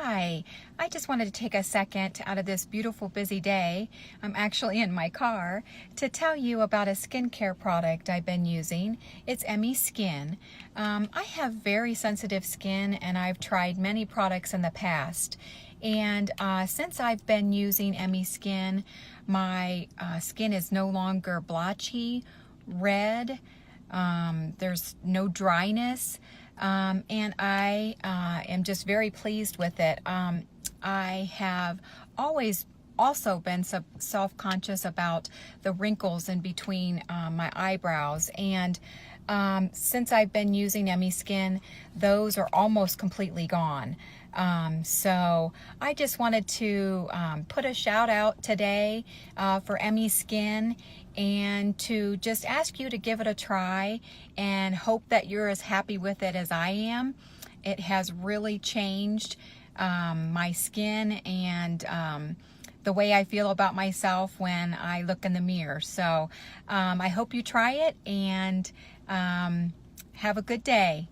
Hi, I just wanted to take a second out of this beautiful busy day, I'm actually in my car, to tell you about a skincare product I've been using. It's emmiSKIN. I have very sensitive skin and I've tried many products in the past. And since I've been using emmiSKIN, my skin is no longer blotchy, red, there's no dryness. And I am just very pleased with it. I have always also been self-conscious about the wrinkles in between my eyebrows, and since I've been using emmiSKIN, those are almost completely gone. So I just wanted to put a shout out today for emmiSKIN, and to just ask you to give it a try and hope that you're as happy with it as I am. It has really changed my skin and the way I feel about myself when I look in the mirror. So I hope you try it and have a good day.